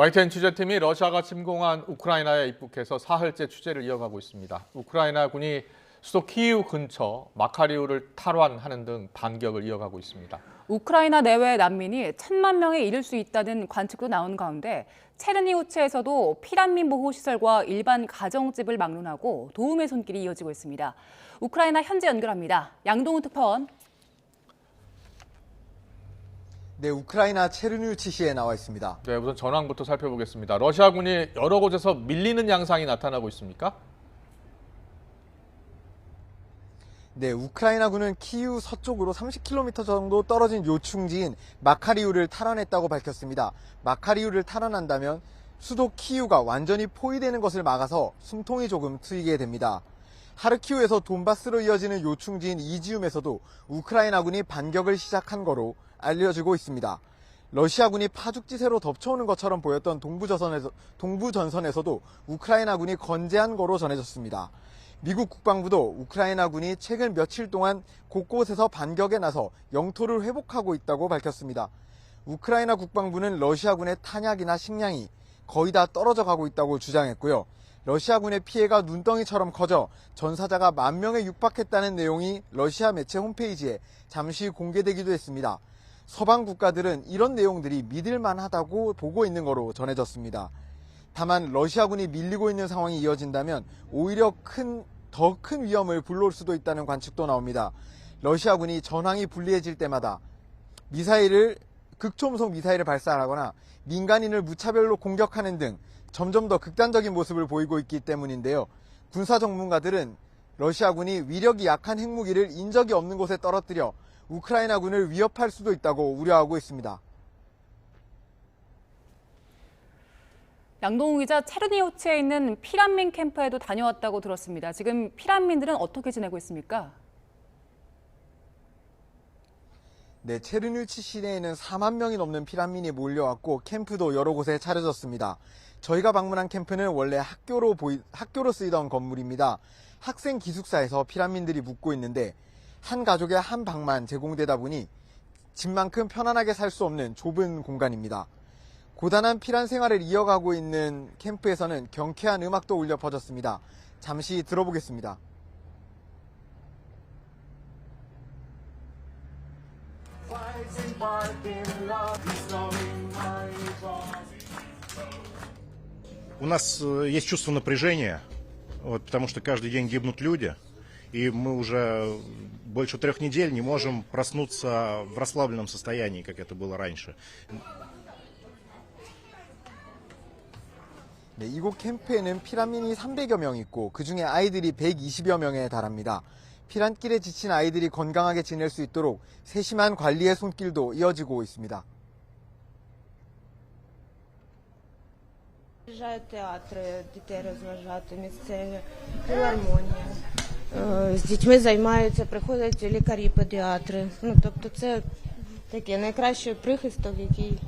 YTN 취재팀이 러시아가 침공한 우크라이나에 입국해서 사흘째 취재를 이어가고 있습니다. 우크라이나군이 수도 키이우 근처 마카리우를 탈환하는 등 반격을 이어가고 있습니다. 우크라이나 내외 난민이 1,000만 명에 이를 수 있다는 관측도 나온 가운데 체르니우츠에서도 피난민 보호시설과 일반 가정집을 막론하고 도움의 손길이 이어지고 있습니다. 우크라이나 현지 연결합니다. 양동훈 특파원. 네, 우크라이나 체르니우츠시에 나와 있습니다. 네, 우선 전황부터 살펴보겠습니다. 러시아군이 여러 곳에서 밀리는 양상이 나타나고 있습니까? 네, 우크라이나군은 키이우 서쪽으로 30km 정도 떨어진 요충지인 마카리우를 탈환했다고 밝혔습니다. 마카리우를 탈환한다면 수도 키이우가 완전히 포위되는 것을 막아서 숨통이 조금 트이게 됩니다. 하르키우에서 돈바스로 이어지는 요충지인 이지움에서도 우크라이나군이 반격을 시작한 거로 알려지고 있습니다. 러시아군이 파죽지세로 덮쳐오는 것처럼 보였던 동부전선에서도 우크라이나군이 건재한 거로 전해졌습니다. 미국 국방부도 우크라이나군이 최근 며칠 동안 곳곳에서 반격에 나서 영토를 회복하고 있다고 밝혔습니다. 우크라이나 국방부는 러시아군의 탄약이나 식량이 거의 다 떨어져 가고 있다고 주장했고요. 러시아군의 피해가 눈덩이처럼 커져 전사자가 10,000명에 육박했다는 내용이 러시아 매체 홈페이지에 잠시 공개되기도 했습니다. 서방 국가들은 이런 내용들이 믿을만하다고 보고 있는 거로 전해졌습니다. 다만 러시아군이 밀리고 있는 상황이 이어진다면 오히려 더 큰 위험을 불러올 수도 있다는 관측도 나옵니다. 러시아군이 전황이 불리해질 때마다 극초음속 미사일을 발사하거나 민간인을 무차별로 공격하는 등 점점 더 극단적인 모습을 보이고 있기 때문인데요. 군사 전문가들은 러시아군이 위력이 약한 핵무기를 인적이 없는 곳에 떨어뜨려 우크라이나군을 위협할 수도 있다고 우려하고 있습니다. 양동훈 기자, 체르니우츠에 있는 피난민 캠프에도 다녀왔다고 들었습니다. 지금 피난민들은 어떻게 지내고 있습니까? 네, 체르니우츠 시내에는 4만 명이 넘는 피난민이 몰려왔고 캠프도 여러 곳에 차려졌습니다. 저희가 방문한 캠프는 원래 학교로 쓰이던 건물입니다. 학생 기숙사에서 피난민들이 묵고 있는데 한 가족의 한 방만 제공되다 보니 집만큼 편안하게 살 수 없는 좁은 공간입니다. 고단한 피난 생활을 이어가고 있는 캠프에서는 경쾌한 음악도 울려 퍼졌습니다. 잠시 들어보겠습니다. У нас есть чувство напряжения, потому что каждый день гибнут люди, и мы уже больше 3 недель не можем проснуться в расслабленном состоянии, как это было раньше. 네, 이곳 캠프에는 피난민이 300여 명 있고 그중에 아이들이 120여 명에 달합니다. 피난길에 지친 아이들이 건강하게 지낼 수 있도록 세심한 관리의 손길도 이어지고 있습니다. Приїжджають театри, дітей розважати, місцеві, філармонія. З дітьми займаються, приходять лікарі-педіатри. Тобто це такий найкращий прихисток, який...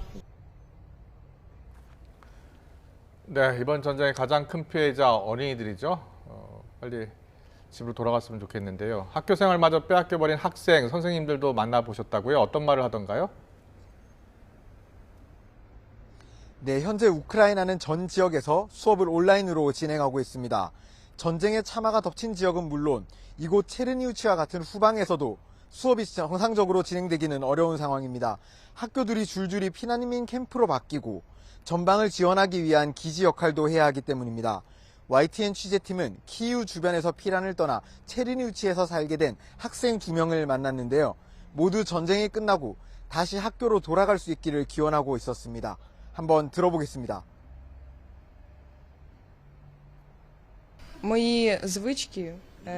네, 이번 전쟁의 가장 큰 피해자 어린이들이죠. 빨리 집으로 돌아갔으면 좋겠는데요. 학교 생활마저 빼앗겨버린 학생, 선생님들도 만나보셨다고요? 어떤 말을 하던가요? 네, 현재 우크라이나는 전 지역에서 수업을 온라인으로 진행하고 있습니다. 전쟁의 참화가 덮친 지역은 물론 이곳 체르니우츠와 같은 후방에서도 수업이 정상적으로 진행되기는 어려운 상황입니다. 학교들이 줄줄이 피난민 캠프로 바뀌고 전방을 지원하기 위한 기지 역할도 해야 하기 때문입니다. YTN 취재팀은 키이우 주변에서 피난을 떠나 체르니우츠에서 살게 된 학생 2명을 만났는데요. 모두 전쟁이 끝나고 다시 학교로 돌아갈 수 있기를 기원하고 있었습니다. 한번 들어보겠습니다. Мої звички,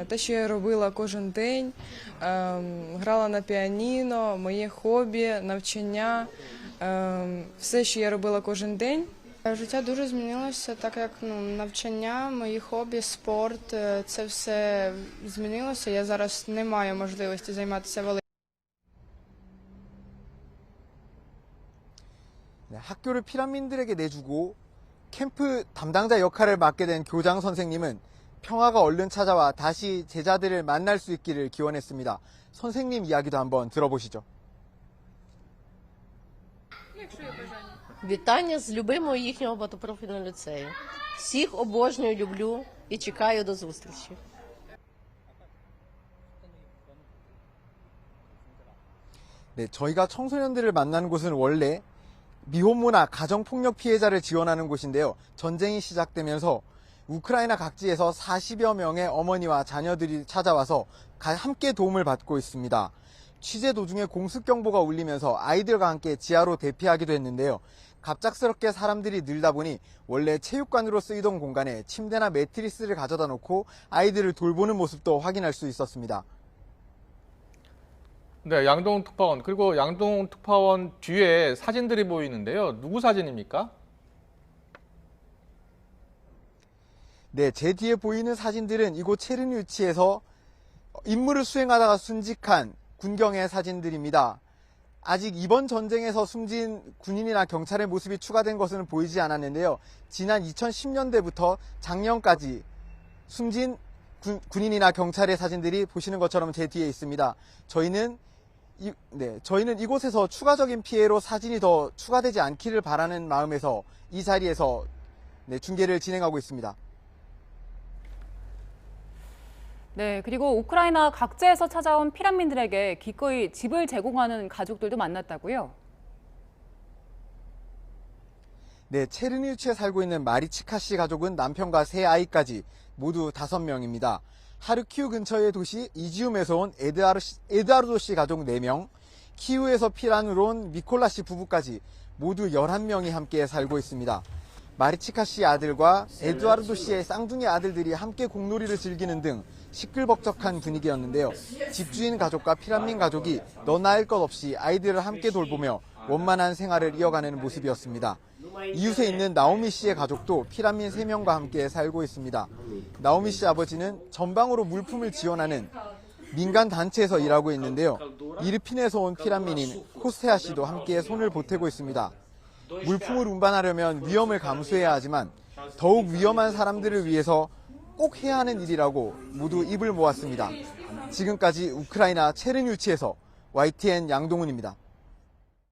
те, що я робила кожен день, грала на піаніно, моє хобі, навчання, все, що я робила кожен день. Життя дуже змінилося, так як навчання, мої хобі, спорт, це все змінилося. Я зараз не маю можливості займатися великим. 학교를 피난민들에게 내주고 캠프 담당자 역할을 맡게 된 교장 선생님은 평화가 얼른 찾아와 다시 제자들을 만날 수 있기를 기원했습니다. 선생님 이야기도 한번 들어보시죠. Вітання з любимого їхнього багатопрофільного ліцею. Всіх обожнюю, люблю і чекаю до зустрічі. 네, 저희가 청소년들을 만나는 곳은 원래 미혼모나 가정폭력 피해자를 지원하는 곳인데요. 전쟁이 시작되면서 우크라이나 각지에서 40여 명의 어머니와 자녀들이 찾아와서 함께 도움을 받고 있습니다. 취재 도중에 공습 경보가 울리면서 아이들과 함께 지하로 대피하기도 했는데요. 갑작스럽게 사람들이 늘다 보니 원래 체육관으로 쓰이던 공간에 침대나 매트리스를 가져다 놓고 아이들을 돌보는 모습도 확인할 수 있었습니다. 네, 양동훈 특파원. 그리고 양동훈 특파원 뒤에 사진들이 보이는데요. 누구 사진입니까? 네, 제 뒤에 보이는 사진들은 이곳 체르니우치에서 임무를 수행하다가 순직한 군경의 사진들입니다. 아직 이번 전쟁에서 숨진 군인이나 경찰의 모습이 추가된 것은 보이지 않았는데요. 지난 2010년대부터 작년까지 숨진 군인이나 경찰의 사진들이 보시는 것처럼 제 뒤에 있습니다. 저희는 이곳에서 추가적인 피해로 사진이 더 추가되지 않기를 바라는 마음에서 이 자리에서 중계를 진행하고 있습니다. 네, 그리고 우크라이나 각지에서 찾아온 피난민들에게 기꺼이 집을 제공하는 가족들도 만났다고요? 네, 체르니우치에 살고 있는 마리치카 씨 가족은 남편과 세 아이까지 모두 5명입니다. 하르키우 근처의 도시 이지움에서 온 에드아르도 씨 가족 4명, 키우에서 피란으로 온 미콜라 씨 부부까지 모두 11명이 함께 살고 있습니다. 마리치카 씨 아들과 에드아르도 씨의 쌍둥이 아들들이 함께 공놀이를 즐기는 등 시끌벅적한 분위기였는데요. 집주인 가족과 피난민 가족이 너나 할 것 없이 아이들을 함께 돌보며 원만한 생활을 이어가는 모습이었습니다. 이웃에 있는 나오미 씨의 가족도 피난민 3명과 함께 살고 있습니다. 나오미 씨 아버지는 전방으로 물품을 지원하는 민간 단체에서 일하고 있는데요. 이르핀에서 온 피난민인 코스테아 씨도 함께 손을 보태고 있습니다. 물품을 운반하려면 위험을 감수해야 하지만 더욱 위험한 사람들을 위해서 꼭 해야 하는 일이라고 모두 입을 모았습니다. 지금까지 우크라이나 체르니우치에서 YTN 양동훈입니다.